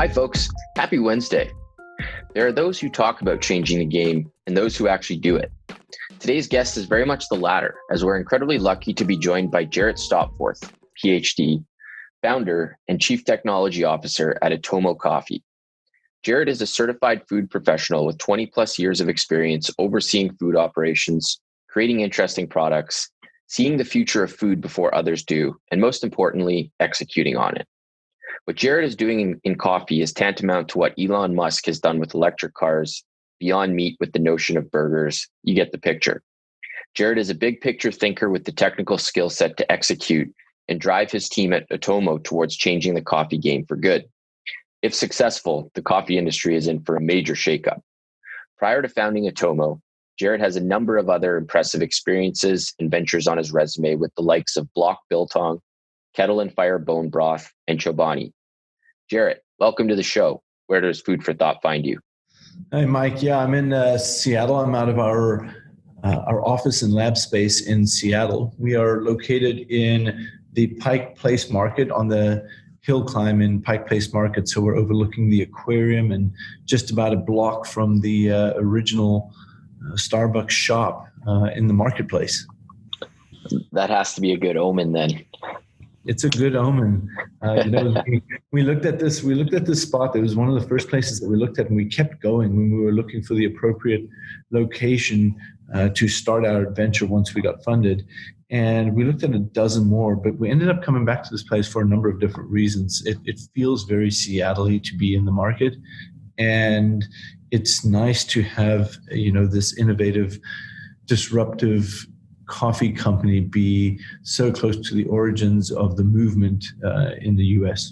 Hi, folks. Happy Wednesday. There are those who talk about changing the game and those who actually do it. Today's guest is very much the latter, as we're incredibly lucky to be joined by Jarret Stopforth, PhD, founder and Chief Technology Officer at Atomo Coffee. Jarret is a certified food professional with 20 plus years of experience overseeing food operations, creating interesting products, seeing the future of food before others do, and most importantly, executing on it. What Jarret is doing in coffee is tantamount to what Elon Musk has done with electric cars, Beyond Meat with the notion of burgers. You get the picture. Jarret is a big picture thinker with the technical skill set to execute and drive his team at Atomo towards changing the coffee game for good. If successful, the coffee industry is in for a major shakeup. Prior to founding Atomo, Jarret has a number of other impressive experiences and ventures on his resume with the likes of Block Biltong, Kettle and Fire Bone Broth, and Chobani. Jarret, welcome to the show. Where does Food for Thought find you? Hi, Mike. Yeah, I'm in Seattle. I'm out of our office and lab space in Seattle. We are located in the Pike Place market on the hill climb in Pike Place market. So we're overlooking the aquarium and just about a block from the original Starbucks shop in the marketplace. That has to be a good omen then. It's a good omen. We looked at this spot. It was one of the first places that we looked at, and we kept going when we were looking for the appropriate location to start our adventure once we got funded. And we looked at a dozen more, but we ended up coming back to this place for a number of different reasons. It feels very Seattle-y to be in the market, and it's nice to have this innovative, disruptive coffee company be so close to the origins of the movement in the US.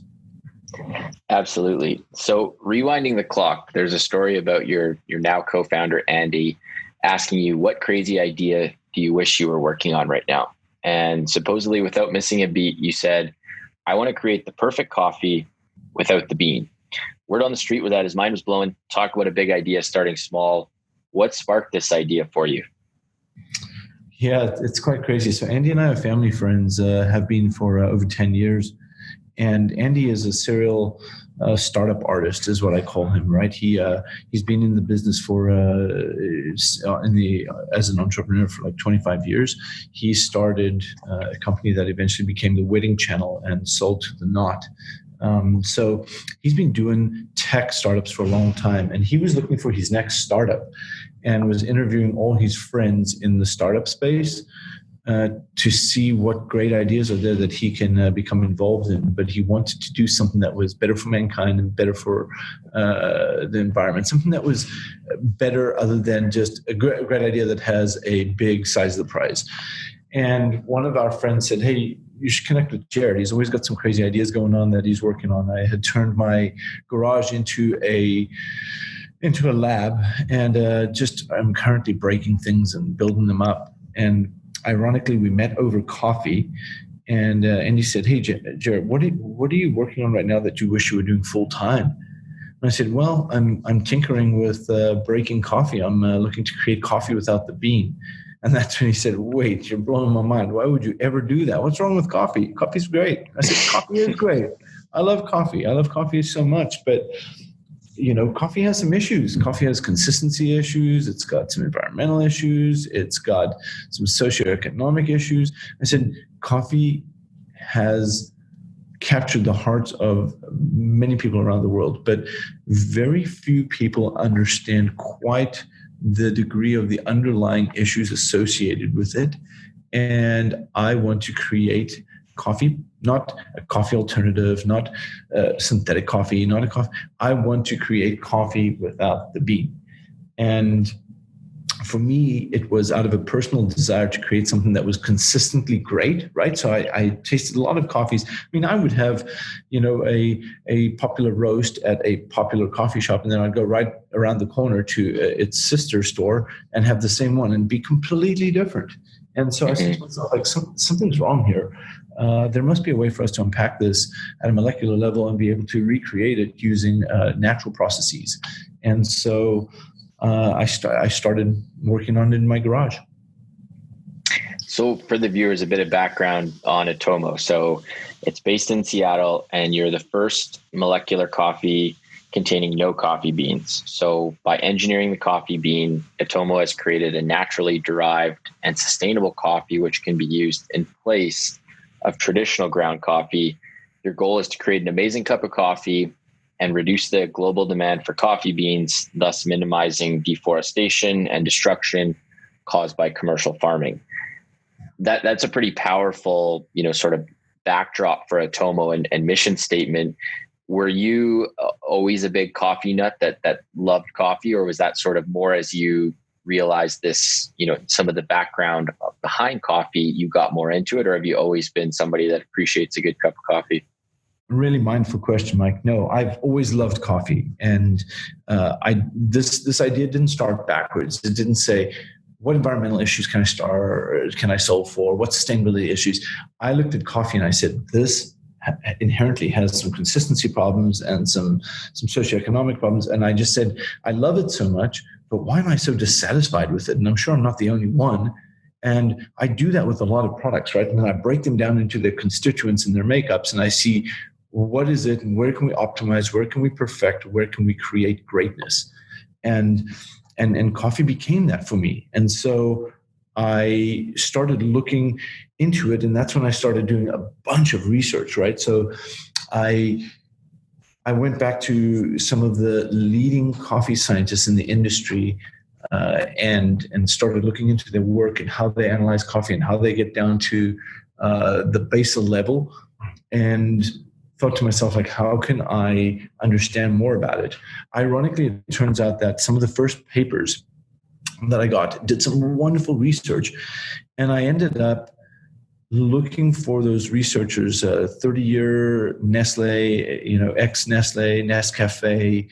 Absolutely. So rewinding the clock, there's a story about your now co-founder, Andy, asking you what crazy idea do you wish you were working on right now? And supposedly without missing a beat, you said, I want to create the perfect coffee without the bean. Word on the street with that, his mind was blown. Talk about a big idea starting small. What sparked this idea for you? Yeah, it's quite crazy. So Andy and I are family friends, have been for over 10 years. And Andy is a serial startup artist, is what I call him, right? He's been in the business for as an entrepreneur for like 25 years. He started a company that eventually became the Wedding Channel and sold to the Knot. So he's been doing tech startups for a long time, and he was looking for his next startup and was interviewing all his friends in the startup space to see what great ideas are there that he can become involved in. But he wanted to do something that was better for mankind and better for the environment, something that was better other than just a great idea that has a big size of the prize. And one of our friends said, hey, you should connect with Jarret. He's always got some crazy ideas going on that he's working on. I had turned my garage into a lab, and I'm currently breaking things and building them up. And ironically, we met over coffee, and he said, hey, Jarret, what are you working on right now that you wish you were doing full time? And I said, well, I'm tinkering with breaking coffee. I'm looking to create coffee without the bean. And that's when he said, wait, you're blowing my mind. Why would you ever do that? What's wrong with coffee? Coffee's great. I said, coffee is great. I love coffee. I love coffee so much. But, coffee has some issues. Coffee has consistency issues. It's got some environmental issues. It's got some socioeconomic issues. I said, coffee has captured the hearts of many people around the world, but very few people understand quite the degree of the underlying issues associated with it. And I want to create coffee, not a coffee alternative, not synthetic coffee, not a coffee. I want to create coffee without the bean. And for me, it was out of a personal desire to create something that was consistently great, right? So I tasted a lot of coffees. I mean, I would have, a popular roast at a popular coffee shop, and then I'd go right around the corner to its sister store and have the same one and be completely different. And so I said to myself, like, something's wrong here. There must be a way for us to unpack this at a molecular level and be able to recreate it using natural processes. And so I started working on it in my garage. So for the viewers, a bit of background on Atomo. So it's based in Seattle, and you're the first molecular coffee containing no coffee beans. So by engineering the coffee bean, Atomo has created a naturally derived and sustainable coffee which can be used in place of traditional ground coffee. Your goal is to create an amazing cup of coffee and reduce the global demand for coffee beans, thus minimizing deforestation and destruction caused by commercial farming. That's a pretty powerful, sort of backdrop for Atomo and mission statement. Were you always a big coffee nut that loved coffee, or was that sort of more as you realized this, some of the background behind coffee, you got more into it, or have you always been somebody that appreciates a good cup of coffee? Really mindful question, Mike. No, I've always loved coffee, and this idea didn't start backwards. It didn't say, what environmental issues can I solve for? What sustainability issues? I looked at coffee and I said, this inherently has some consistency problems and some socioeconomic problems. And I just said, I love it so much, but why am I so dissatisfied with it? And I'm sure I'm not the only one. And I do that with a lot of products, right? And then I break them down into their constituents and their makeups, and I see, what is it and where can we optimize? Where can we perfect? Where can we create greatness? And coffee became that for me. And so I started looking into it, and that's when I started doing a bunch of research, right? So I went back to some of the leading coffee scientists in the industry and started looking into their work and how they analyze coffee and how they get down to the basal level, and thought to myself, like, how can I understand more about it? Ironically, it turns out that some of the first papers that I got did some wonderful research, and I ended up looking for those researchers, 30-year Nestle, ex-Nestle, Nescafe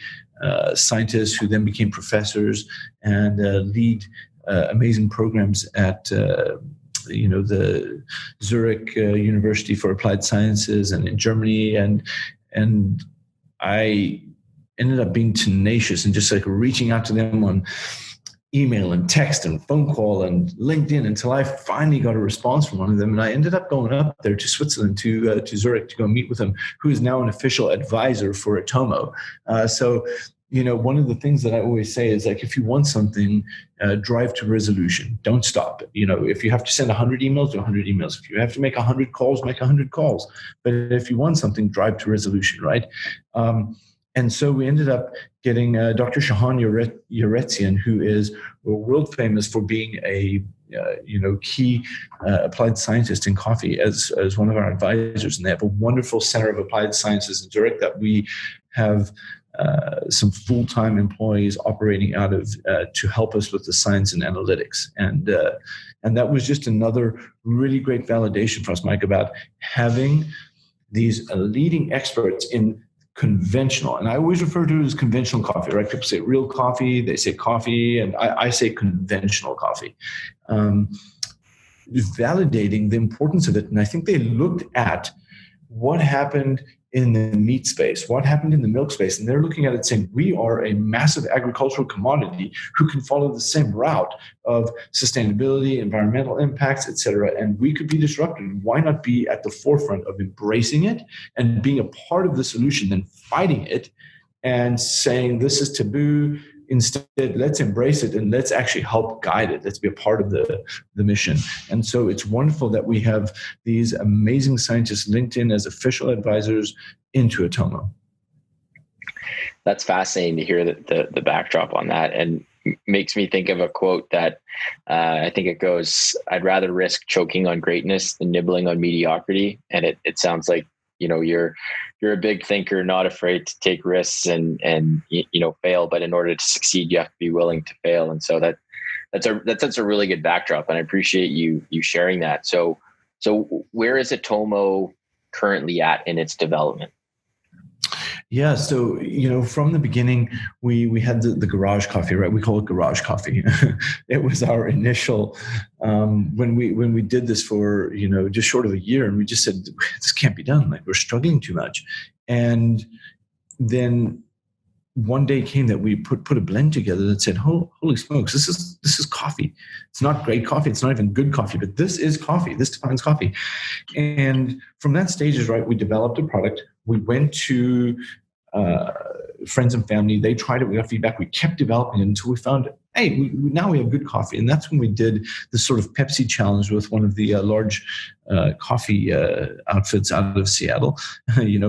scientists who then became professors and lead amazing programs at the Zurich University for Applied Sciences and in Germany. And I ended up being tenacious and just like reaching out to them on email and text and phone call and LinkedIn until I finally got a response from one of them. And I ended up going up there to Switzerland, to Zurich, to go meet with him, who is now an official advisor for Atomo. So one of the things that I always say is, like, if you want something, drive to resolution. Don't stop. If you have to send 100 emails, do 100 emails. If you have to make 100 calls, make 100 calls. But if you want something, drive to resolution, right? And so we ended up getting Dr. Shahan Yaretsian, who is world famous for being a key applied scientist in coffee, as one of our advisors. And they have a wonderful Center of Applied Sciences in Zurich that we have some full-time employees operating out of to help us with the science and analytics. And that was just another really great validation for us, Mike, about having these leading experts in conventional, and I always refer to it as conventional coffee, right? People say real coffee, they say coffee, and I say conventional coffee. Validating the importance of it. And I think they looked at what happened in the meat space, what happened in the milk space, and they're looking at it saying, we are a massive agricultural commodity who can follow the same route of sustainability, environmental impacts, et cetera, and we could be disrupted. Why not be at the forefront of embracing it and being a part of the solution than fighting it and saying this is taboo? Instead, let's embrace it and let's actually help guide it. Let's be a part of the mission. And so it's wonderful that we have these amazing scientists linked in as official advisors into Atomo. That's fascinating to hear the backdrop on that, and makes me think of a quote that I think it goes, I'd rather risk choking on greatness than nibbling on mediocrity. And it sounds like, you're a big thinker, not afraid to take risks and fail, but in order to succeed, you have to be willing to fail. And so that's a really good backdrop, and I appreciate you sharing that. So where is Atomo currently at in its development? Yeah, so from the beginning, we had the garage coffee, right? We call it garage coffee. It was our initial when we did this for just short of a year, and we just said, this can't be done. Like, we're struggling too much. And then one day came that we put a blend together that said, holy smokes, this is coffee. It's not great coffee. It's not even good coffee, but this is coffee. This defines coffee. And from that stage is right, we developed a product. We went to friends and family. They tried it. We got feedback. We kept developing it until we found, hey, now we have good coffee. And that's when we did this sort of Pepsi challenge with one of the large coffee outfits out of Seattle,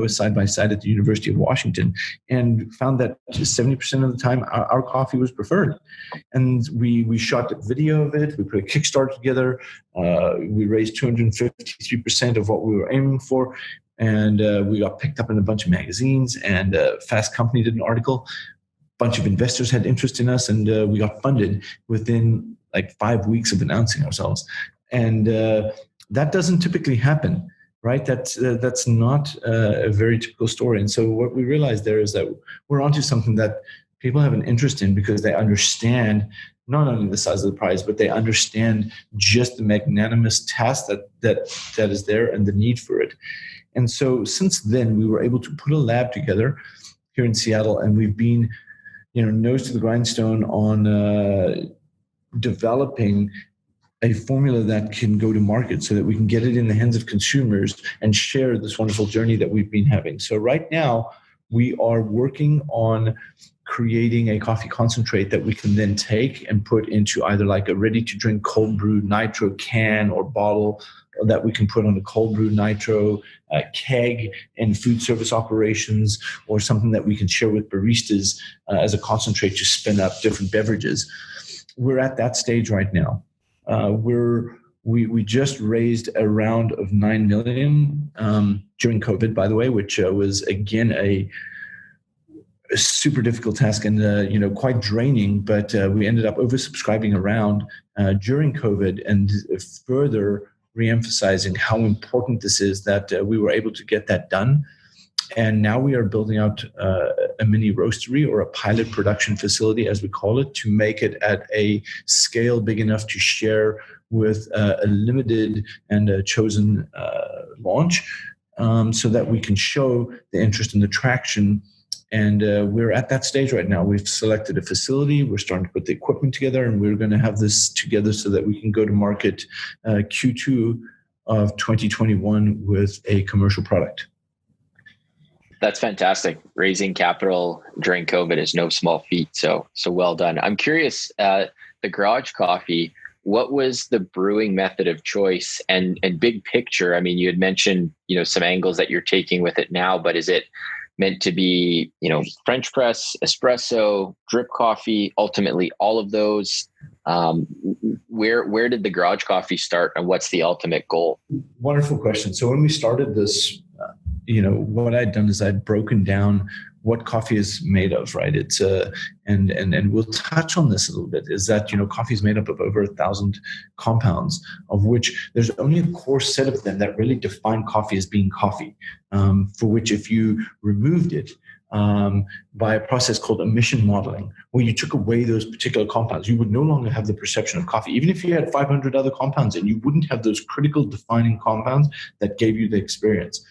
side by side at the University of Washington, and found that 70% of the time our coffee was preferred. And we shot a video of it. We put a Kickstarter together. We raised 253% of what we were aiming for. And we got picked up in a bunch of magazines, and Fast Company did an article. A bunch of investors had interest in us, and we got funded within like 5 weeks of announcing ourselves. And that doesn't typically happen, right? That's not a very typical story. And so what we realized there is that we're onto something that people have an interest in, because they understand not only the size of the prize, but they understand just the magnanimous task that is there and the need for it. And so since then, we were able to put a lab together here in Seattle, and we've been, nose to the grindstone on developing a formula that can go to market so that we can get it in the hands of consumers and share this wonderful journey that we've been having. So right now, we are working on creating a coffee concentrate that we can then take and put into either like a ready-to-drink cold brew nitro can or bottle that we can put on a cold brew nitro keg in food service operations, or something that we can share with baristas as a concentrate to spin up different beverages. We're at that stage right now. We just raised a round of $9 million during COVID, by the way, which was again a super difficult task and quite draining. But we ended up oversubscribing a round during COVID, and further reemphasizing how important this is that we were able to get that done. And now we are building out a mini roastery, or a pilot production facility, as we call it, to make it at a scale big enough to share with a limited and a chosen launch, so that we can show the interest and the traction. And we're at that stage right now. We've selected a facility. We're starting to put the equipment together, and we're going to have this together so that we can go to market Q2 of 2021 with a commercial product. That's fantastic. Raising capital during COVID is no small feat. So well done. I'm curious, the Garage Coffee, what was the brewing method of choice and big picture? I mean, you had mentioned, some angles that you're taking with it now, but is it meant to be, French press, espresso, drip coffee, ultimately all of those? Where did the Garage Coffee start, and what's the ultimate goal? Wonderful question. So when we started this, what I'd done is I'd broken down what coffee is made of, right? It's and we'll touch on this a little bit, is that, coffee is made up of over 1,000 compounds, of which there's only a core set of them that really define coffee as being coffee, for which if you removed it by a process called emission modeling, where you took away those particular compounds, you would no longer have the perception of coffee. Even if you had 500 other compounds in, you wouldn't have those critical defining compounds that gave you the experience.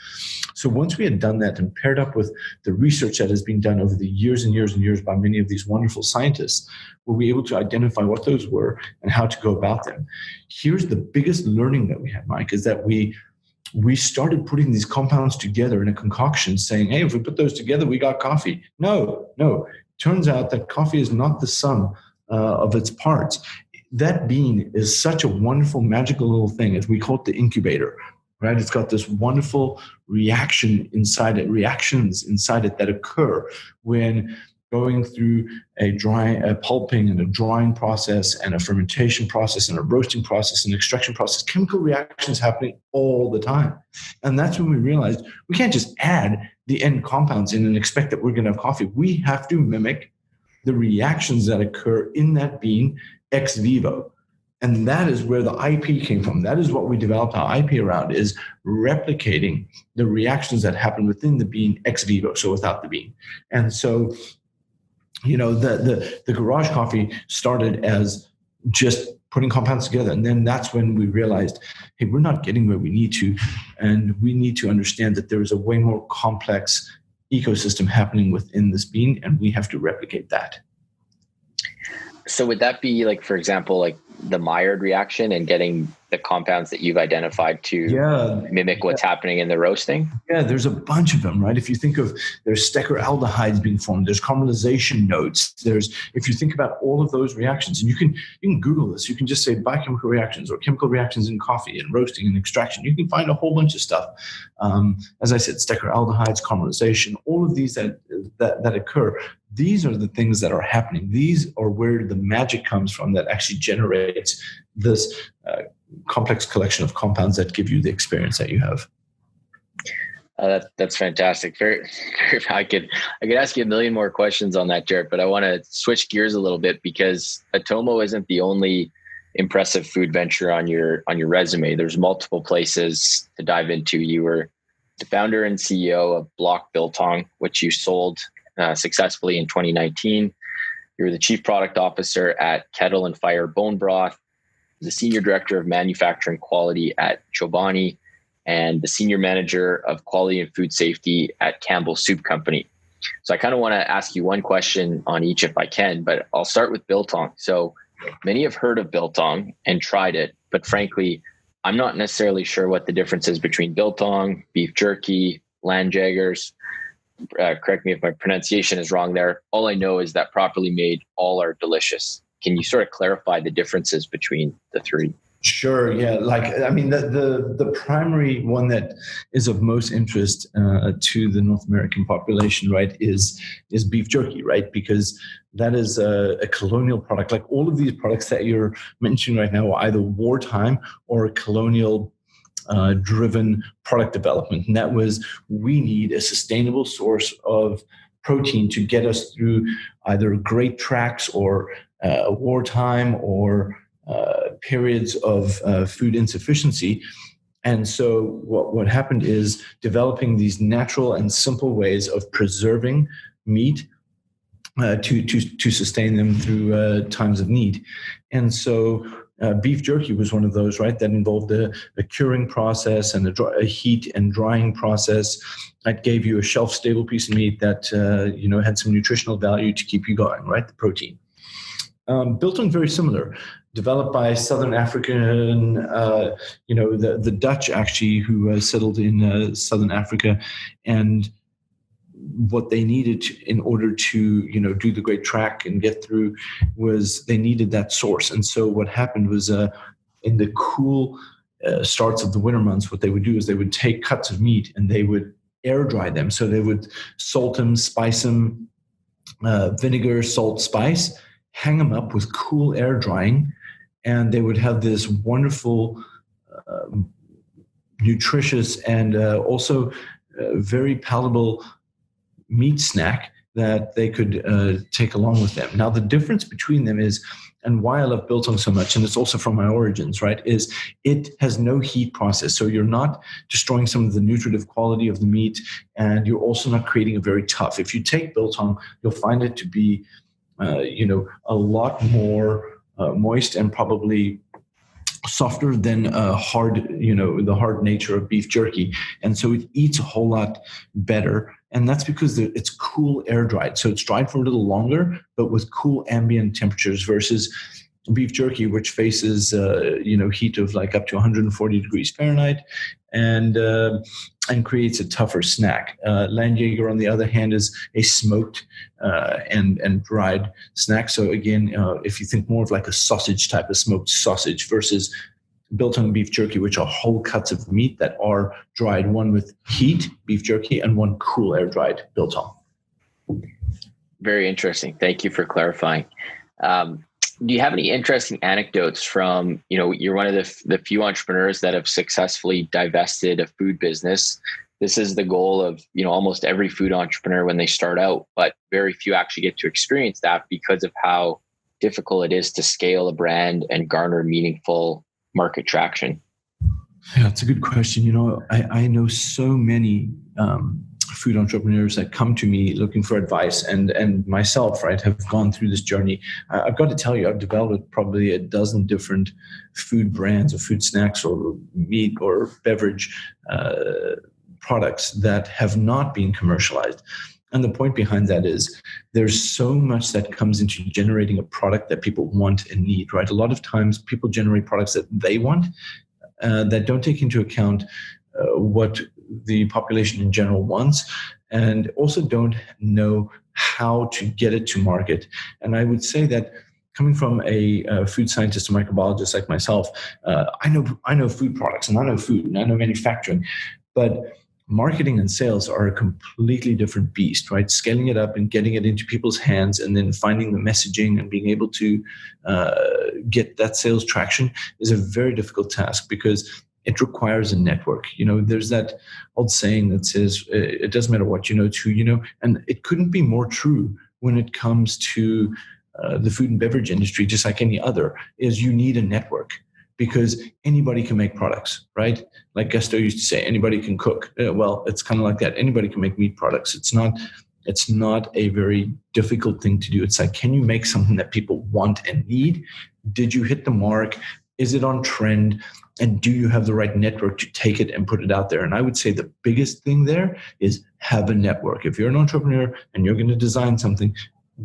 So once we had done that and paired up with the research that has been done over the years and years and years by many of these wonderful scientists, were we able to identify what those were and how to go about them. Here's the biggest learning that we had, Mike, is that we started putting these compounds together in a concoction, saying, hey, if we put those together, we got coffee. No. Turns out that coffee is not the sum of its parts. That bean is such a wonderful, magical little thing, as we call it, the incubator, right? It's got this wonderful reactions inside it that occur when going through a pulping and a drying process and a fermentation process and a roasting process and extraction process, chemical reactions happening all the time. And that's when we realized we can't just add the end compounds in and expect that we're going to have coffee. We have to mimic the reactions that occur in that bean ex vivo. And that is where the IP came from. That is what we developed our IP around, is replicating the reactions that happen within the bean ex vivo, so without the bean. And so, the Garage Coffee started as just putting compounds together. And then that's when we realized, hey, we're not getting where we need to. And we need to understand that there is a way more complex ecosystem happening within this bean, and we have to replicate that. So would that be like, for example, like the Maillard reaction and getting the compounds that you've identified to mimic what's happening in the roasting? Yeah, there's a bunch of them, right? If you think of, there's steckeraldehydes being formed, there's caramelization notes, if you think about all of those reactions, and you can Google this, you can just say biochemical reactions or chemical reactions in coffee and roasting and extraction. You can find a whole bunch of stuff. As I said, steckeraldehydes, caramelization, all of these that occur. These are the things that are happening. These are where the magic comes from that actually generates this complex collection of compounds that give you the experience that you have. That's fantastic. Very, very, I could ask you a million more questions on that, Jarret, but I want to switch gears a little bit because Atomo isn't the only impressive food venture on your resume. There's multiple places to dive into. You were the founder and CEO of Block Biltong, which you sold successfully in 2019. You were the chief product officer at Kettle and Fire Bone Broth, the senior director of manufacturing quality at Chobani, and the senior manager of quality and food safety at Campbell Soup Company. So I kind of want to ask you one question on each if I can, but I'll start with Biltong. So many have heard of Biltong and tried it, but frankly, I'm not necessarily sure what the difference is between Biltong, beef jerky, Landjaggers. Correct me if my pronunciation is wrong there. All I know is that properly made, all are delicious. Can you sort of clarify the differences between the three? Sure. Yeah. The primary one that is of most interest to the North American population, right, is beef jerky, right? Because that is a colonial product. Like all of these products that you're mentioning right now are either wartime or colonial driven product development. And that was, we need a sustainable source of protein to get us through either great tracks or wartime or periods of food insufficiency. And so what happened is developing these natural and simple ways of preserving meat to sustain them through times of need. And so beef jerky was one of those, right, that involved a curing process and a heat and drying process that gave you a shelf-stable piece of meat that had some nutritional value to keep you going, right, the protein. Biltong, very similar, developed by Southern African, the Dutch actually, who settled in Southern Africa, and what they needed in order to, do the great track and get through was they needed that source. And so what happened was in the cool starts of the winter months, what they would do is they would take cuts of meat and they would air dry them. So they would salt them, spice them, vinegar, salt, spice, hang them up with cool air drying, and they would have this wonderful, nutritious, and also very palatable meat snack that they could take along with them. Now, the difference between them is, and why I love Biltong so much, and it's also from my origins, right, is it has no heat process. So you're not destroying some of the nutritive quality of the meat, and you're also not creating a very tough. If you take Biltong, you'll find it to be, a lot more moist and probably softer than the hard nature of beef jerky. And so it eats a whole lot better. And that's because it's cool air dried. So it's dried for a little longer, but with cool ambient temperatures versus beef jerky, which faces, heat of like up to 140 degrees Fahrenheit and creates a tougher snack. Landjager, on the other hand, is a smoked and dried snack. So again, if you think more of like a sausage type of smoked sausage versus Biltong beef jerky, which are whole cuts of meat that are dried, one with heat, beef jerky, and one cool air dried Biltong. Very interesting. Thank you for clarifying. Do you have any interesting anecdotes from, you're one of the few entrepreneurs that have successfully divested a food business. This is the goal of, almost every food entrepreneur when they start out, but very few actually get to experience that because of how difficult it is to scale a brand and garner meaningful market traction. Yeah, it's a good question. I know so many food entrepreneurs that come to me looking for advice, and myself, right, have gone through this journey. I've got to tell you, I've developed probably a dozen different food brands or food snacks or meat or beverage products that have not been commercialized. And the point behind that is there's so much that comes into generating a product that people want and need, right? A lot of times people generate products that they want that don't take into account what the population in general wants, and also don't know how to get it to market. And I would say that coming from a food scientist and microbiologist like myself, I know food products and I know food and I know manufacturing, but marketing and sales are a completely different beast, right? Scaling it up and getting it into people's hands and then finding the messaging and being able to get that sales traction is a very difficult task because it requires a network. There's that old saying that says, it doesn't matter what you know to, and it couldn't be more true when it comes to the food and beverage industry, just like any other, is you need a network because anybody can make products, right? Like Gusto used to say, anybody can cook. Well, it's kind of like that. Anybody can make meat products. It's not a very difficult thing to do. It's like, can you make something that people want and need? Did you hit the mark? Is it on trend? And do you have the right network to take it and put it out there? And I would say the biggest thing there is have a network. If you're an entrepreneur and you're going to design something,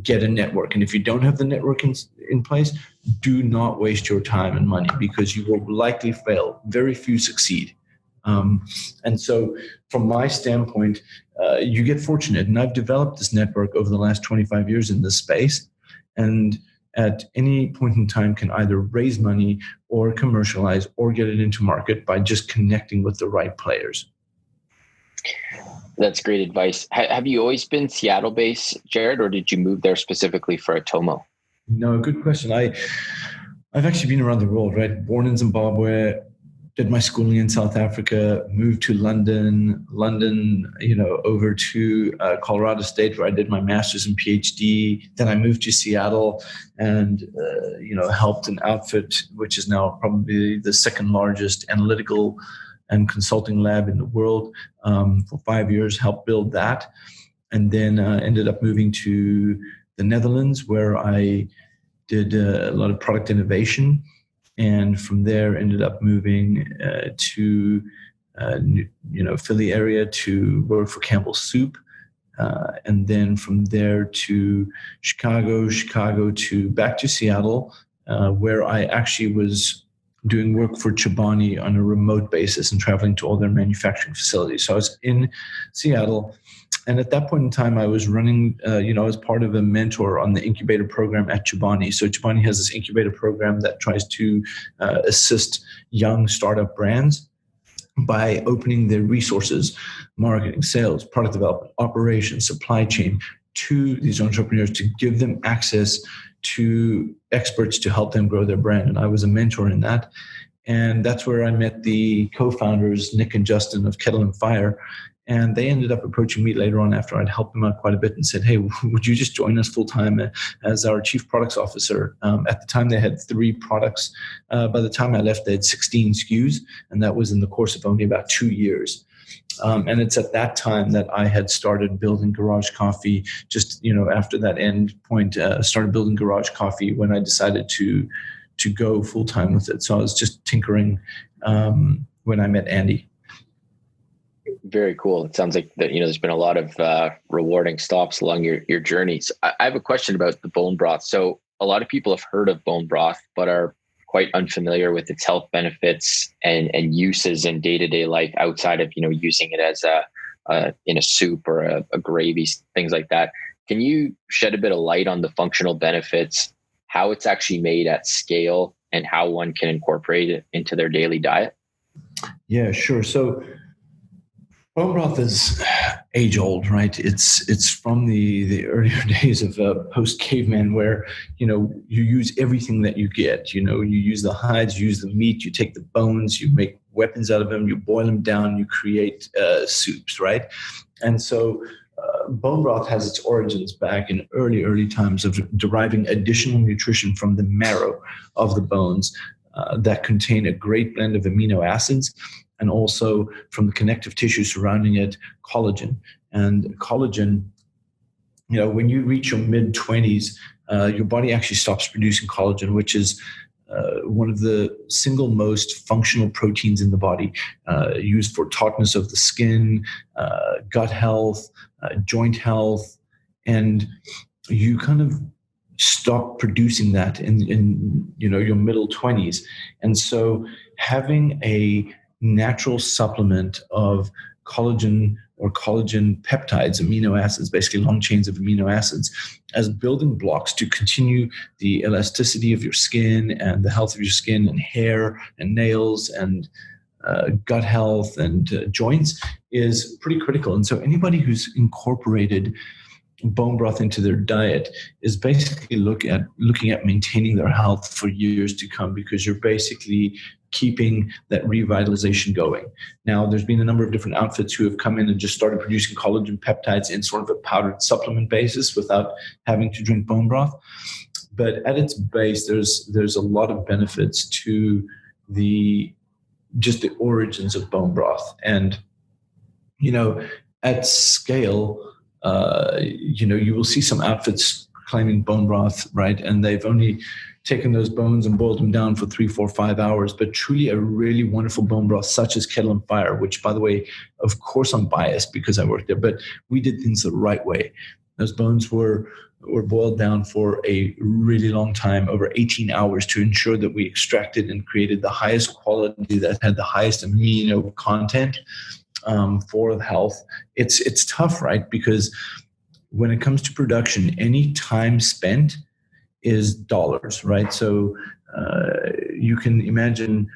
get a network. And if you don't have the network in place, do not waste your time and money because you will likely fail. Very few succeed. And so from my standpoint, you get fortunate. And I've developed this network over the last 25 years in this space. And at any point in time can either raise money or commercialize or get it into market by just connecting with the right players. That's great advice. Have you always been Seattle-based, Jarret, or did you move there specifically for Atomo? No, good question. I've actually been around the world, right? Born in Zimbabwe, did my schooling in South Africa, moved to London, over to Colorado State where I did my master's and PhD. Then I moved to Seattle and, helped an outfit, which is now probably the second largest analytical and consulting lab in the world for 5 years, helped build that. And then ended up moving to the Netherlands where I did a lot of product innovation. And from there, ended up moving to, Philly area to work for Campbell's Soup. And then from there to Chicago to back to Seattle, where I actually was doing work for Chobani on a remote basis and traveling to all their manufacturing facilities. So I was in Seattle. And at that point in time, I was running, as part of a mentor on the incubator program at Chobani. So Chobani has this incubator program that tries to assist young startup brands by opening their resources, marketing, sales, product development, operations, supply chain to these entrepreneurs to give them access to experts to help them grow their brand. And I was a mentor in that. And that's where I met the co-founders, Nick and Justin of Kettle and Fire. And they ended up approaching me later on after I'd helped them out quite a bit and said, hey, would you just join us full-time as our chief products officer? At the time, they had 3 products. By the time I left, they had 16 SKUs. And that was in the course of only about 2 years. And it's at that time that I had started building Garage Coffee. Just, after that end point, started building Garage Coffee when I decided to go full-time with it. So I was just tinkering when I met Andy. Very cool. It sounds like that, there's been a lot of rewarding stops along your journeys. I have a question about the bone broth. So a lot of people have heard of bone broth, but are quite unfamiliar with its health benefits and uses in day-to-day life outside of, using it as in a soup or a gravy, things like that. Can you shed a bit of light on the functional benefits, how it's actually made at scale, and how one can incorporate it into their daily diet? Yeah, sure. So bone broth is age old, right? It's from the earlier days of post-caveman where, you use everything that you get. You use the hides, you use the meat, you take the bones, you make weapons out of them, you boil them down, you create soups, right? And so bone broth has its origins back in early times of deriving additional nutrition from the marrow of the bones that contain a great blend of amino acids, and also from the connective tissue surrounding it, collagen. And collagen, when you reach your mid-20s, your body actually stops producing collagen, which is one of the single most functional proteins in the body, used for tautness of the skin, gut health, joint health, and you kind of stop producing that in your middle 20s. And so having a natural supplement of collagen or collagen peptides, amino acids, basically long chains of amino acids, as building blocks to continue the elasticity of your skin and the health of your skin and hair and nails and gut health and joints is pretty critical. And so anybody who's incorporated bone broth into their diet is basically looking at maintaining their health for years to come, because you're basically keeping that revitalization going. Now, there's been a number of different outfits who have come in and just started producing collagen peptides in sort of a powdered supplement basis without having to drink bone broth. But at its base, there's a lot of benefits to the origins of bone broth. And, at scale, you will see some outfits claiming bone broth, right? And they've only taken those bones and boiled them down for 3, 4, 5 hours. But truly a really wonderful bone broth, such as Kettle and Fire, which, by the way, of course I'm biased because I worked there, but we did things the right way. Those bones were boiled down for a really long time, over 18 hours, to ensure that we extracted and created the highest quality that had the highest amino content for health. It's tough, right? Because when it comes to production, any time spent is dollars, right? So you can imagine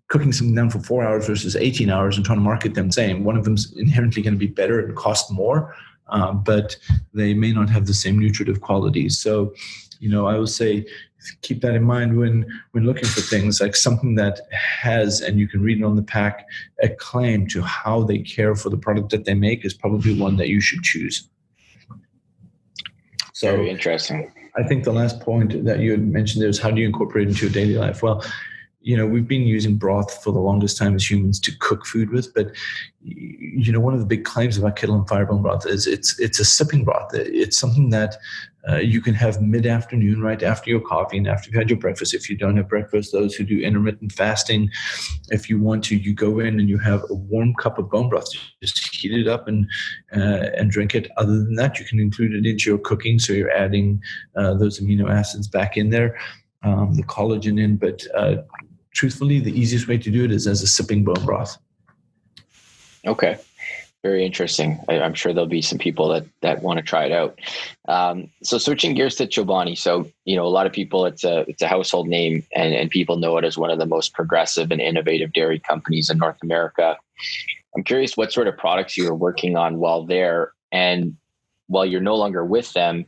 cooking something down for 4 hours versus 18 hours and trying to market them the same. One of them's inherently going to be better and cost more, but they may not have the same nutritive qualities. So, I would say keep that in mind when looking for things, like something that has, and you can read it on the pack, a claim to how they care for the product that they make is probably one that you should choose. So very interesting. I think the last point that you had mentioned there is, how do you incorporate it into your daily life? Well, we've been using broth for the longest time as humans to cook food with, but one of the big claims about Kettle and Fire bone broth is it's a sipping broth. It's something that you can have mid-afternoon, right after your coffee and after you've had your breakfast. If you don't have breakfast, those who do intermittent fasting, if you want to, you go in and you have a warm cup of bone broth. Just heat it up and drink it. Other than that, you can include it into your cooking, so you're adding those amino acids back in there, the collagen in, but truthfully, the easiest way to do it is as a sipping bone broth. Okay. Very interesting. I'm sure there'll be some people that want to try it out. So switching gears to Chobani. So, a lot of people, it's a household name, and people know it as one of the most progressive and innovative dairy companies in North America. I'm curious what sort of products you were working on while there, and while you're no longer with them,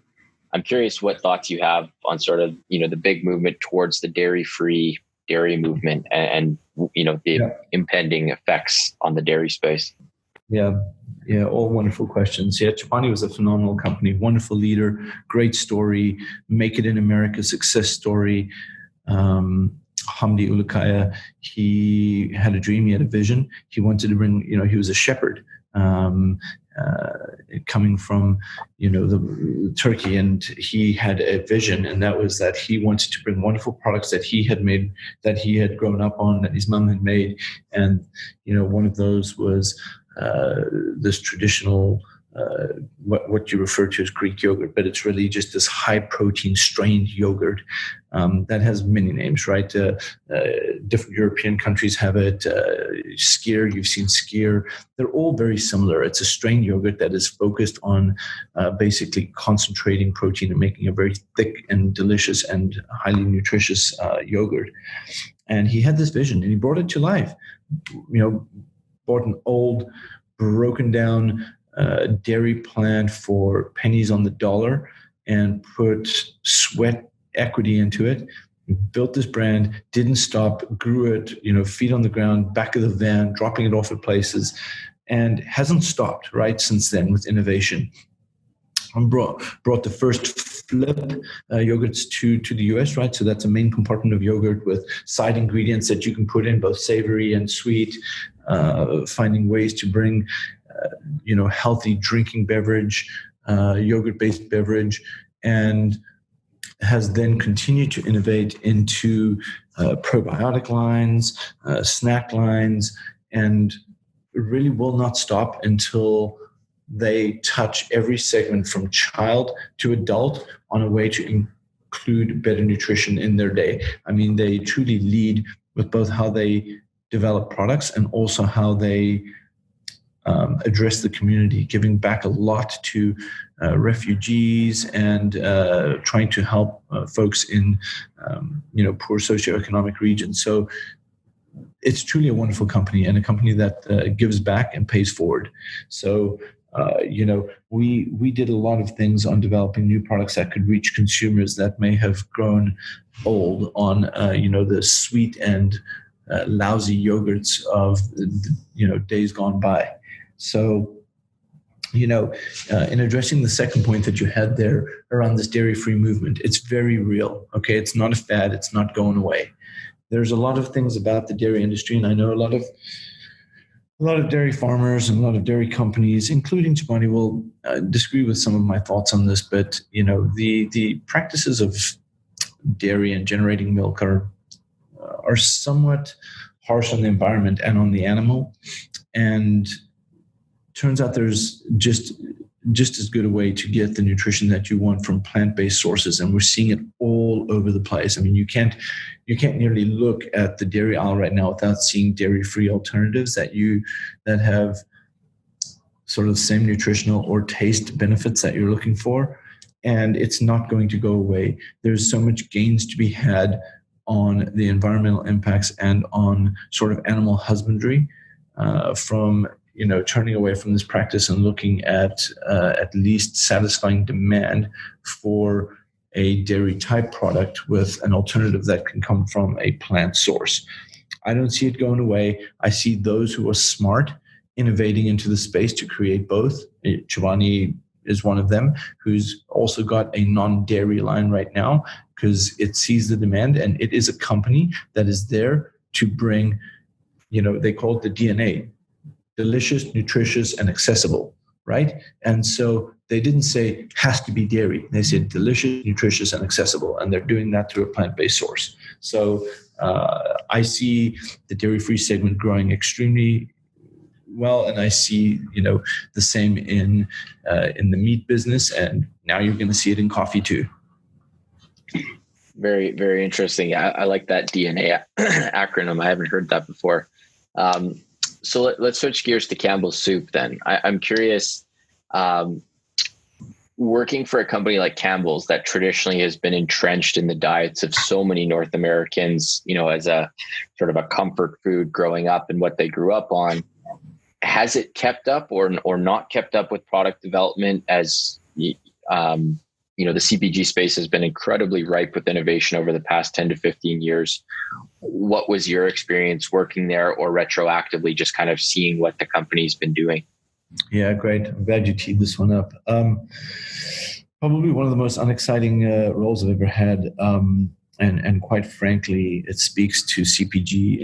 I'm curious what thoughts you have on sort of, the big movement towards the dairy-free dairy movement and the impending effects on the dairy space. Yeah, all wonderful questions. Yeah, Chobani was a phenomenal company, wonderful leader, great story, make it in America success story. Hamdi Ulukaya, he had a dream, he had a vision. He wanted to bring, he was a shepherd, coming from, the Turkey, and he had a vision, and that was that he wanted to bring wonderful products that he had made, that he had grown up on, that his mom had made. And, one of those was this traditional, what you refer to as Greek yogurt, but it's really just this high protein strained yogurt that has many names, right? Different European countries have it. Skyr, you've seen Skyr. They're all very similar. It's a strained yogurt that is focused on basically concentrating protein and making a very thick and delicious and highly nutritious yogurt. And he had this vision, and he brought it to life. Bought an old, broken down dairy plant for pennies on the dollar and put sweat equity into it, built this brand, didn't stop, grew it, feet on the ground, back of the van, dropping it off at places, and hasn't stopped, right, since then with innovation. And brought the first flip yogurts to the US, right? So that's a main compartment of yogurt with side ingredients that you can put in, both savory and sweet, finding ways to bring healthy drinking beverage, yogurt-based beverage. And has then continued to innovate into probiotic lines, snack lines, and really will not stop until they touch every segment from child to adult on a way to include better nutrition in their day. I mean, they truly lead with both how they develop products and also how they address the community, giving back a lot to refugees and trying to help folks in poor socioeconomic regions. So it's truly a wonderful company, and a company that gives back and pays forward. So we did a lot of things on developing new products that could reach consumers that may have grown old on the sweet and lousy yogurts of days gone by. So, in addressing the second point that you had there around this dairy-free movement, it's very real. Okay, it's not a fad. It's not going away. There's a lot of things about the dairy industry, and I know a lot of dairy farmers and a lot of dairy companies, including Chobani, will disagree with some of my thoughts on this. But the practices of dairy and generating milk are somewhat harsh on the environment and on the animal, and turns out there's just as good a way to get the nutrition that you want from plant-based sources, and we're seeing it all over the place. I mean, you can't nearly look at the dairy aisle right now without seeing dairy-free alternatives that have sort of the same nutritional or taste benefits that you're looking for, and it's not going to go away. There's so much gains to be had on the environmental impacts and on sort of animal husbandry from turning away from this practice and looking at least satisfying demand for a dairy type product with an alternative that can come from a plant source. I don't see it going away. I see those who are smart innovating into the space to create both. Chobani is one of them, who's also got a non-dairy line right now because it sees the demand, and it is a company that is there to bring, they call it the DNA. Delicious, nutritious, and accessible, right? And so they didn't say has to be dairy. They said delicious, nutritious, and accessible, and they're doing that through a plant-based source. So I see the dairy-free segment growing extremely well, and I see the same in the meat business, and now you're going to see it in coffee too. Very, very interesting. I like that DNA acronym. I haven't heard that before. So let's switch gears to Campbell's Soup then. I'm curious, working for a company like Campbell's that traditionally has been entrenched in the diets of so many North Americans, as a sort of a comfort food growing up and what they grew up on, has it kept up or not kept up with product development as the CPG space has been incredibly ripe with innovation over the past 10 to 15 years. What was your experience working there, or retroactively just kind of seeing what the company's been doing? Yeah, great. I'm glad you teed this one up. Probably one of the most unexciting roles I've ever had. And quite frankly, it speaks to CPG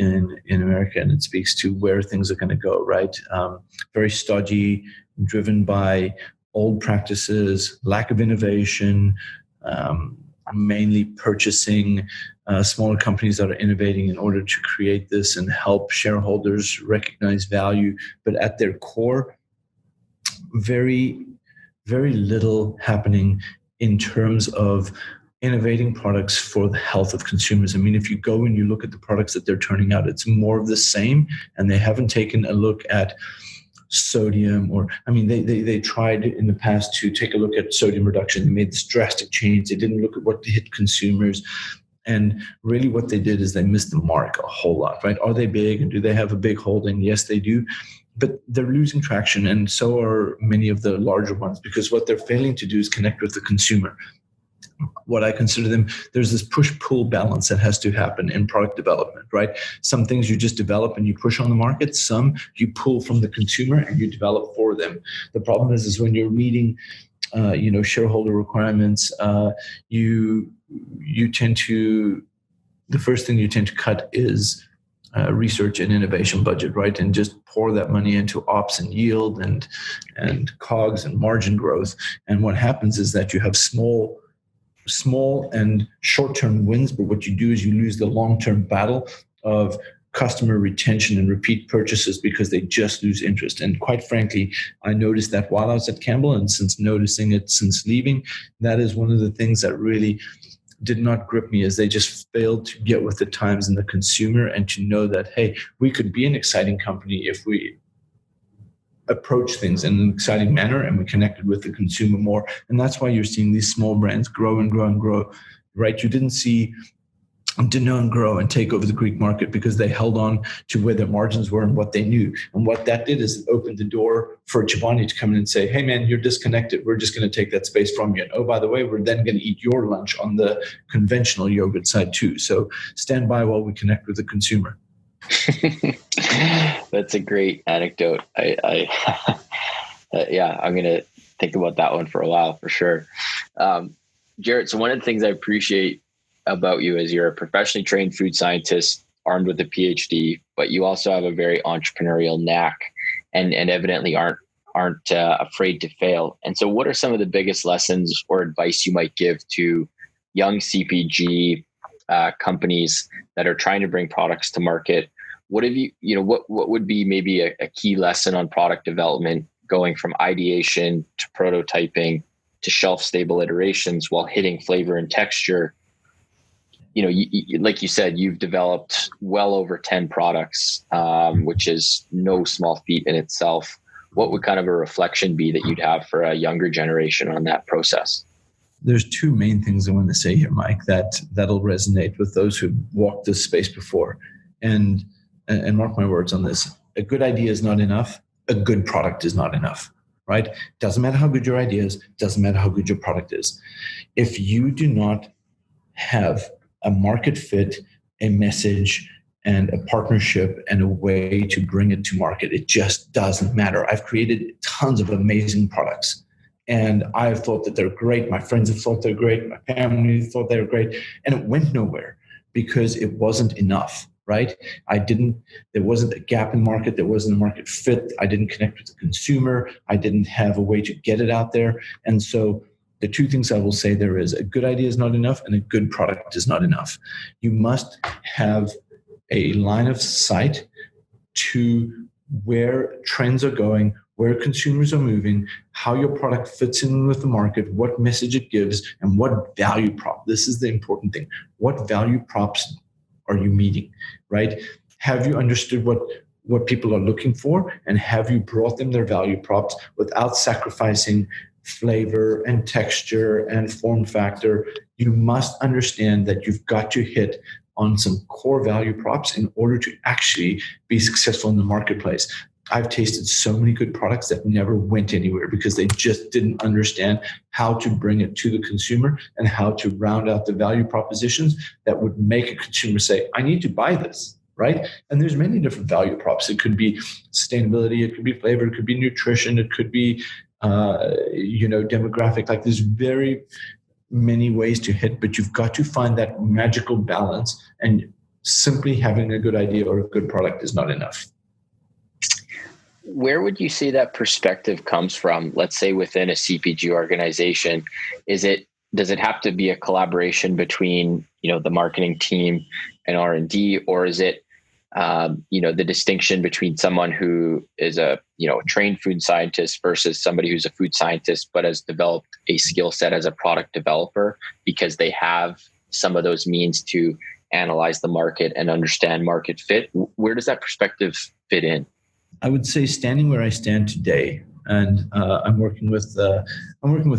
in America, and it speaks to where things are going to go, right? Very stodgy, driven by old practices, lack of innovation, mainly purchasing smaller companies that are innovating in order to create this and help shareholders recognize value. But at their core, very, very little happening in terms of innovating products for the health of consumers. I mean, if you go and you look at the products that they're turning out, it's more of the same, and they haven't taken a look at sodium, or they tried in the past to take a look at sodium reduction. They made this drastic change. They didn't look at what hit consumers, and really what they did is they missed the mark a whole lot, right? Are they big, and do they have a big holding? Yes, they do, but they're losing traction, and so are many of the larger ones, because what they're failing to do is connect with the consumer. What I consider them, there's this push-pull balance that has to happen in product development, right? Some things you just develop and you push on the market. Some you pull from the consumer and you develop for them. The problem is when you're meeting, shareholder requirements, you tend to, the first thing you tend to cut is research and innovation budget, right? And just pour that money into ops and yield and COGS and margin growth. And what happens is that you have small small and short-term wins, but what you do is you lose the long-term battle of customer retention and repeat purchases because they just lose interest. And quite frankly, I noticed that while I was at Campbell, and since noticing it since leaving, that is one of the things that really did not grip me, as they just failed to get with the times and the consumer, and to know that, hey, we could be an exciting company if we approach things in an exciting manner and we connected with the consumer more. And that's why you're seeing these small brands grow and grow and grow, right? You didn't see Danone grow and take over the Greek market because they held on to where their margins were and what they knew. And what that did is it opened the door for Chobani to come in and say, hey, man, you're disconnected. We're just going to take that space from you. And oh, by the way, we're then going to eat your lunch on the conventional yogurt side too. So stand by while we connect with the consumer. That's a great anecdote. I I'm going to think about that one for a while for sure. Jarret, so one of the things I appreciate about you is you're a professionally trained food scientist armed with a PhD, but you also have a very entrepreneurial knack and evidently aren't afraid to fail. And so what are some of the biggest lessons or advice you might give to young CPG companies that are trying to bring products to market? What have what would be maybe a key lesson on product development, going from ideation to prototyping to shelf stable iterations while hitting flavor and texture? Like you said, you've developed well over 10 products, which is no small feat in itself. What would kind of a reflection be that you'd have for a younger generation on that process? There's two main things I want to say here, Mike, that'll resonate with those who've walked this space before. And mark my words on this. A good idea is not enough. A good product is not enough, right? Doesn't matter how good your idea is. Doesn't matter how good your product is. If you do not have a market fit, a message, and a partnership and a way to bring it to market, it just doesn't matter. I've created tons of amazing products, and I've thought that they're great. My friends have thought they're great. My family thought they were great, and it went nowhere because it wasn't enough. Right? There wasn't a gap in market. There wasn't a market fit. I didn't connect with the consumer. I didn't have a way to get it out there. And so the two things I will say there is: a good idea is not enough and a good product is not enough. You must have a line of sight to where trends are going, where consumers are moving, how your product fits in with the market, what message it gives, and what value prop. This is the important thing. What value props are you meeting, right? Have you understood what people are looking for, and have you brought them their value props without sacrificing flavor and texture and form factor? You must understand that you've got to hit on some core value props in order to actually be successful in the marketplace. I've tasted so many good products that never went anywhere because they just didn't understand how to bring it to the consumer and how to round out the value propositions that would make a consumer say, I need to buy this, right? And there's many different value props. It could be sustainability, it could be flavor, it could be nutrition, it could be, demographic. Like, there's very many ways to hit, but you've got to find that magical balance, and simply having a good idea or a good product is not enough. Where would you say that perspective comes from? Let's say within a CPG organization, does it have to be a collaboration between, the marketing team and R&D, or is it, the distinction between someone who is a trained food scientist versus somebody who's a food scientist, but has developed a skill set as a product developer because they have some of those means to analyze the market and understand market fit? Where does that perspective fit in? I would say, standing where I stand today, and I'm working with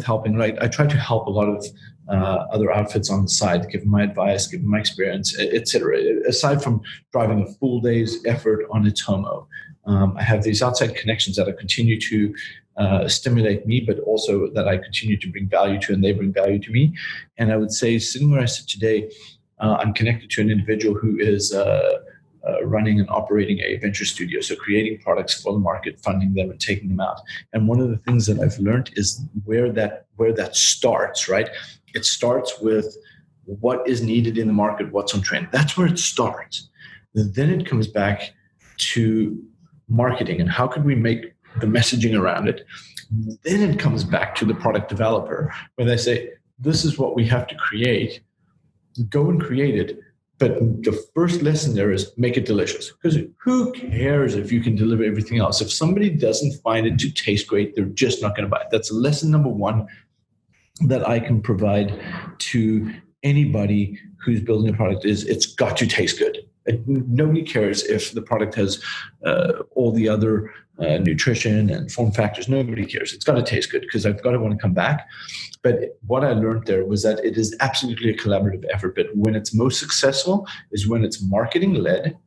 helping. Right, I try to help a lot of other outfits on the side, give them my advice, give them my experience, etc. Aside from driving a full day's effort on Atomo, I have these outside connections that I continue to stimulate me, but also that I continue to bring value to, and they bring value to me. And I would say, sitting where I sit today, I'm connected to an individual who is running and operating a venture studio, so creating products for the market, funding them, and taking them out. And one of the things that I've learned is where that starts. Right, it starts with what is needed in the market, what's on trend. That's where it starts. Then it comes back to marketing and how could we make the messaging around it. Then it comes back to the product developer, where they say, this is what we have to create. Go and create it. But the first lesson there is make it delicious. Because who cares if you can deliver everything else? If somebody doesn't find it to taste great, they're just not going to buy it. That's lesson number one that I can provide to anybody who's building a product is it's got to taste good. Nobody cares if the product has all the other nutrition and form factors. Nobody cares. It's got to taste good because I've got to want to come back. But what I learned there was that it is absolutely a collaborative effort. But when it's most successful is when it's marketing led,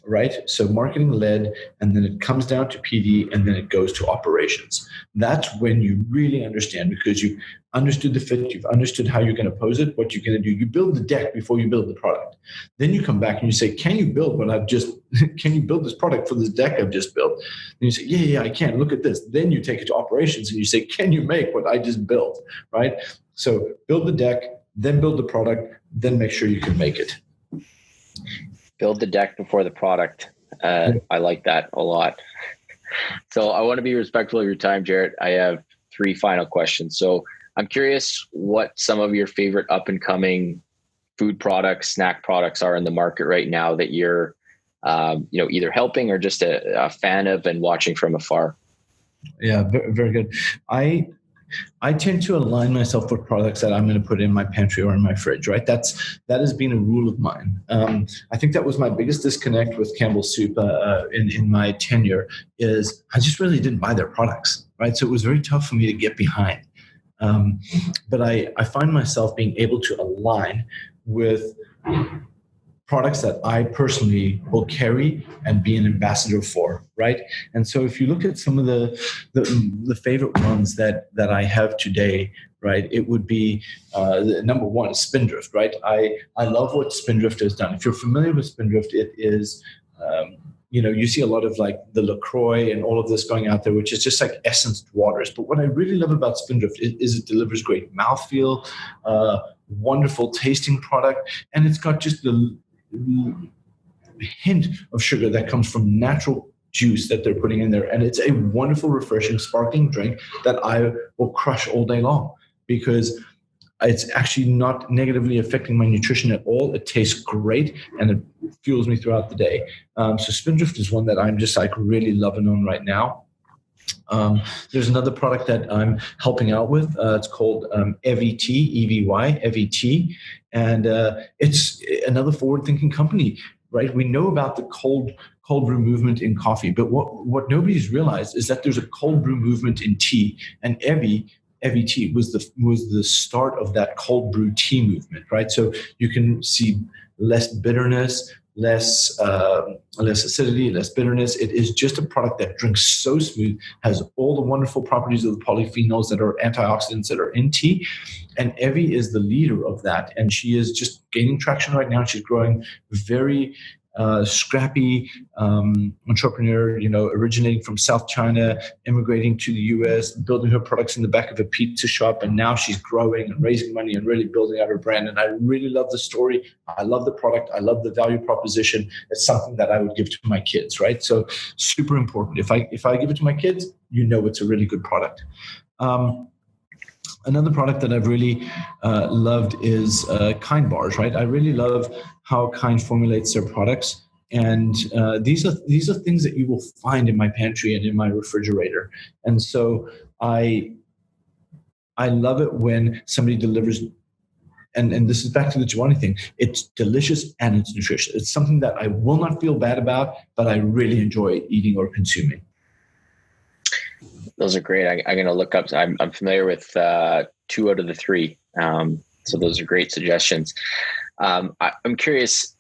right? So marketing led, and then it comes down to PD, and then it goes to operations. That's when you really understand, because you've understood the fit, you've understood how you're going to pose it, what you're going to do. You build the deck before you build the product. Then you come back and you say, can you build can you build this product for this deck I've just built? And you say, yeah, I can. Look at this. Then you take it to operations and you say, can you make what I just built, right? So build the deck, then build the product, then make sure you can make it. Build the deck before the product. I like that a lot. So I want to be respectful of your time, Jarret. I have 3 final questions. So I'm curious what some of your favorite up and coming food products, snack products are in the market right now that you're, either helping or just a fan of and watching from afar. Yeah, very, very good. I tend to align myself with products that I'm going to put in my pantry or in my fridge, right? That has been a rule of mine. I think that was my biggest disconnect with Campbell's Soup in my tenure is I just really didn't buy their products, right? So it was very tough for me to get behind. But I find myself being able to align with products that I personally will carry and be an ambassador for, right? And so if you look at some of the favorite ones that I have today, right, it would be number one is Spindrift, right? I love what Spindrift has done. If you're familiar with Spindrift, it is you see a lot of like the LaCroix and all of this going out there, which is just like essenced waters. But what I really love about Spindrift is it delivers great mouthfeel, wonderful tasting product, and it's got just the hint of sugar that comes from natural juice that they're putting in there. And it's a wonderful, refreshing, sparkling drink that I will crush all day long because it's actually not negatively affecting my nutrition at all. It tastes great and it fuels me throughout the day. So Spindrift is one that I'm just like really loving on right now. There's another product that I'm helping out with. It's called EVT, E-V-Y, EVT. And it's another forward-thinking company, right? We know about the cold brew movement in coffee, but what nobody's realized is that there's a cold brew movement in tea. And EVT was the start of that cold brew tea movement, right? So you can see less bitterness, less acidity, less bitterness. It is just a product that drinks so smooth, has all the wonderful properties of the polyphenols that are antioxidants that are in tea. And Evie is the leader of that. And she is just gaining traction right now. She's growing very scrappy entrepreneur, originating from South China, immigrating to the US, building her products in the back of a pizza shop. And now she's growing and raising money and really building out her brand. And I really love the story. I love the product. I love the value proposition. It's something that I would give to my kids, right? So super important. If I give it to my kids, it's a really good product. Another product that I've really loved is Kind bars, right? I really love how Kind formulates their products. And these are things that you will find in my pantry and in my refrigerator. And so I love it when somebody delivers, and this is back to the Giovanni thing, it's delicious and it's nutritious. It's something that I will not feel bad about, but I really enjoy eating or consuming. Those are great. I'm going to look up. I'm familiar with 2 out of the 3. So those are great suggestions. I'm curious,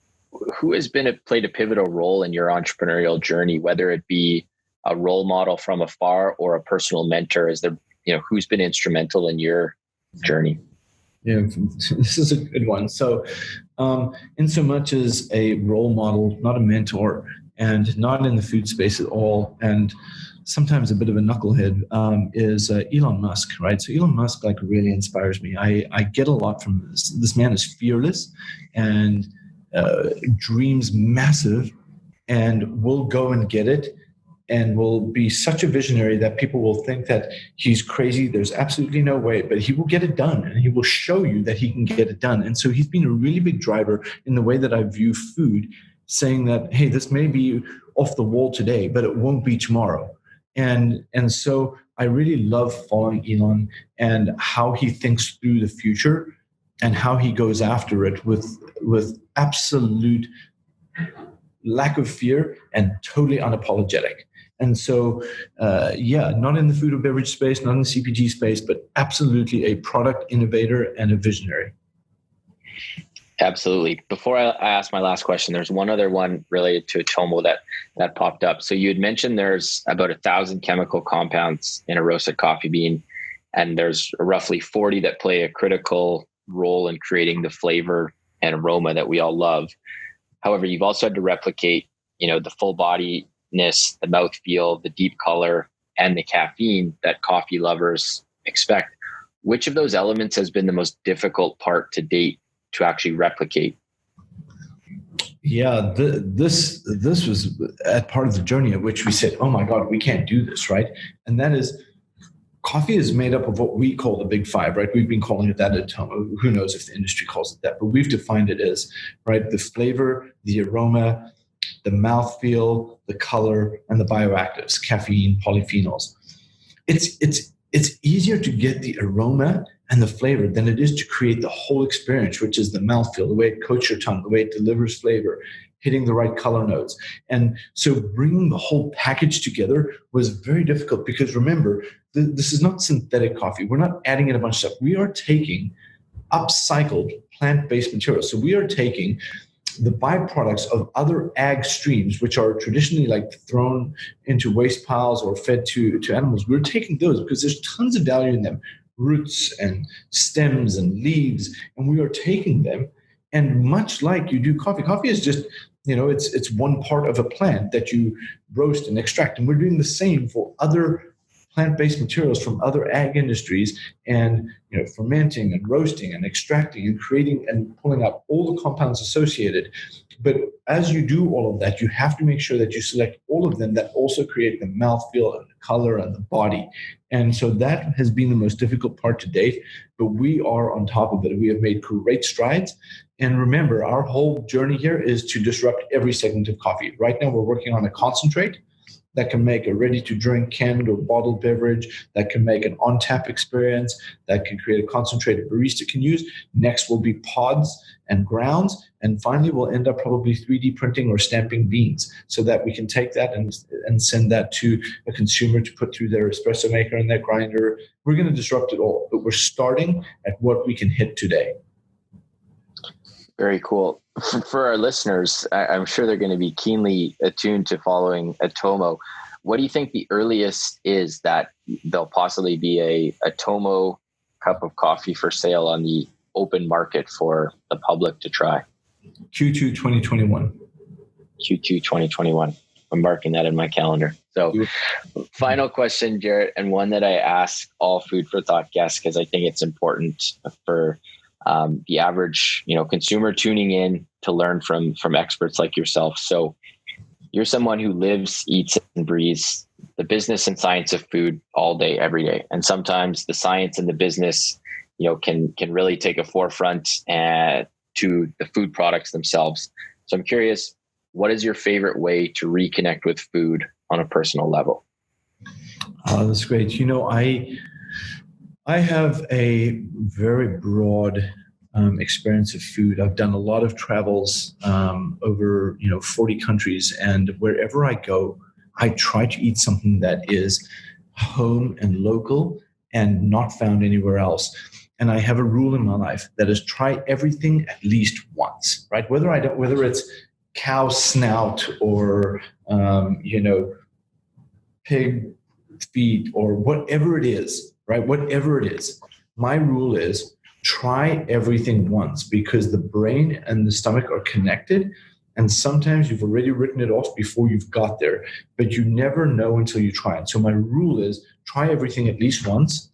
who has played a pivotal role in your entrepreneurial journey, whether it be a role model from afar or a personal mentor? Is there, who's been instrumental in your journey? Yeah, this is a good one. So, in so much as a role model, not a mentor, and not in the food space at all, and sometimes a bit of a knucklehead, is Elon Musk, right? So Elon Musk really inspires me. I get a lot from this. This man is fearless and dreams massive and will go and get it and will be such a visionary that people will think that he's crazy. There's absolutely no way, but he will get it done, and he will show you that he can get it done. And so he's been a really big driver in the way that I view food, saying that, hey, this may be off the wall today, but it won't be tomorrow. And so I really love following Elon and how he thinks through the future and how he goes after it with absolute lack of fear and totally unapologetic. And so, not in the food or beverage space, not in the CPG space, but absolutely a product innovator and a visionary. Absolutely. Before I ask my last question, there's one other one related to Atomo that popped up. So you had mentioned there's about 1,000 chemical compounds in a roasted coffee bean, and there's roughly 40 that play a critical role in creating the flavor and aroma that we all love. However, you've also had to replicate, the full bodiness, the mouthfeel, the deep color, and the caffeine that coffee lovers expect. Which of those elements has been the most difficult part to date to actually replicate? Yeah, this was at part of the journey at which we said, oh my God, we can't do this, right? And that is, coffee is made up of what we call the big five, right? We've been calling it that at Atomo. Who knows if the industry calls it that, but we've defined it as, right, the flavor, the aroma, the mouthfeel, the color, and the bioactives, caffeine, polyphenols. It's easier to get the aroma and the flavor than it is to create the whole experience, which is the mouthfeel, the way it coats your tongue, the way it delivers flavor, hitting the right color notes. And so bringing the whole package together was very difficult because remember, this is not synthetic coffee. We're not adding in a bunch of stuff. We are taking upcycled plant-based materials. So we are taking the byproducts of other ag streams, which are traditionally like thrown into waste piles or fed to animals. We're taking those because there's tons of value in them, roots and stems and leaves, and we are taking them. And much like you do coffee is just, it's one part of a plant that you roast and extract. And we're doing the same for other plant-based materials from other ag industries, and fermenting and roasting and extracting and creating and pulling out all the compounds associated. But as you do all of that, you have to make sure that you select all of them that also create the mouthfeel and the color and the body. And so that has been the most difficult part to date, but we are on top of it. We have made great strides. And remember, our whole journey here is to disrupt every segment of coffee. Right now, we're working on a concentrate that can make a ready-to-drink canned or bottled beverage, that can make an on-tap experience, that can create a concentrated barista can use. Next will be pods and grounds. And finally, we'll end up probably 3D printing or stamping beans so that we can take that and send that to a consumer to put through their espresso maker and their grinder. We're going to disrupt it all, but we're starting at what we can hit today. Very cool. For our listeners, I'm sure they're going to be keenly attuned to following Atomo. What do you think the earliest is that there'll possibly be a Atomo cup of coffee for sale on the open market for the public to try? Q2 2021. Q2 2021. I'm marking that in my calendar. So final question, Jarret, and one that I ask all Food for Thought guests because I think it's important for the average, consumer tuning in to learn from experts like yourself. So you're someone who lives, eats, and breathes the business and science of food all day, every day. And sometimes the science and the business, can really take a forefront to the food products themselves. So I'm curious, what is your favorite way to reconnect with food on a personal level? That's great. I have a very broad experience of food. I've done a lot of travels over 40 countries, and wherever I go, I try to eat something that is home and local and not found anywhere else. And I have a rule in my life that is try everything at least once, right? Whether it's cow snout or pig feet or whatever it is, right? Whatever it is, my rule is try everything once because the brain and the stomach are connected. And sometimes you've already written it off before you've got there, but you never know until you try it. So my rule is try everything at least once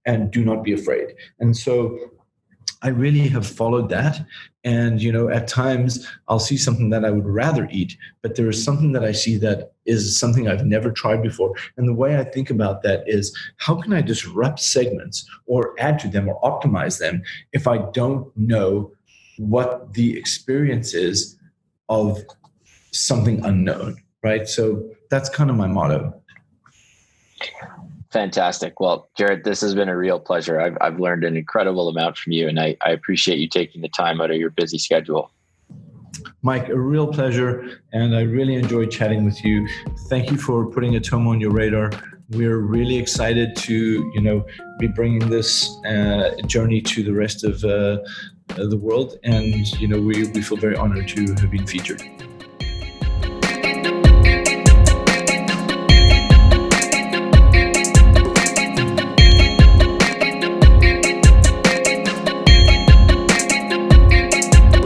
and do not be afraid. And so I really have followed that. And, at times I'll see something that I would rather eat, but there is something that I see that is something I've never tried before. And the way I think about that is, how can I disrupt segments or add to them or optimize them if I don't know what the experience is of something unknown, right? So that's kind of my motto. Fantastic. Well, Jarret, this has been a real pleasure. I've learned an incredible amount from you, and I appreciate you taking the time out of your busy schedule. Mike, a real pleasure, and I really enjoyed chatting with you. Thank you for putting Atomo on your radar. We're really excited to, be bringing this journey to the rest of the world, and we feel very honored to have been featured.